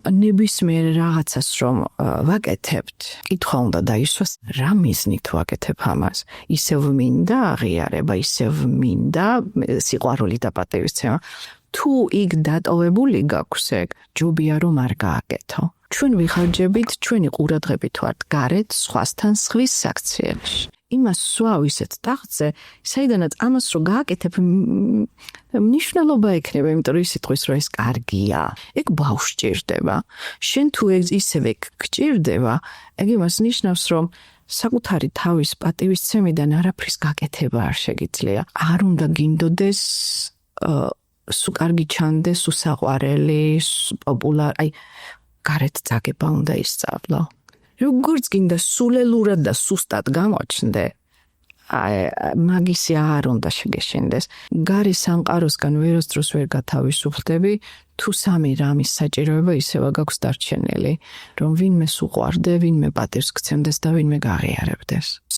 ნებისმიერ რაღაცას რომ ვაკეთებთ, კითხვა უნდა დაისვას, რა მიზნით ვაკეთებ ამას? ისევ მინდა აღიარება, ისევ მინდა სიყვარული და პატივისცემა. თუ იქ დატოვებული გაქვს ეგ, ჯობია რომ არ გააკეთო. ჩვენ ვიხარჯებით ჩვენი ყურადღებით ვართ გარეთ სხვასთან სხვის საქციელში. იმას სვავ ისეთ ტახტზე, საიდანაც ამას რო გააკეთებ მნიშვნელობა ექნება, იმიტომ რომ ის სიტყვის რომ ეს კარგია. ეგ ბავშვს ჭირდება. შენ თუ ისევე გჭირდება, ეგ იმას ნიშნავს, რომ საკუთარი თავის პატივისცემიდან არაფრის გაკეთება არ შეგიძლია. არ უნდა გინდოდეს სულ კარგი ჩანდეს, უსაყვარელი, პოპულარი, გარეთ წაგება უნდა ისწავლო. როგორც გინდა სულელურად და სუსტად გამოჩნდე, მაგისი არ უნდა შეგეშინდეს. გარი სამყაროსგან ვერასდროს ვერ გათავისუფლდები, თუ სამი რამის საჭიროება ისევა გაქვს დარჩენილი, რომ ვინმეს უყვარდე, ვინმე პატივს გცემდეს და ვინმე გაღიარებდეს.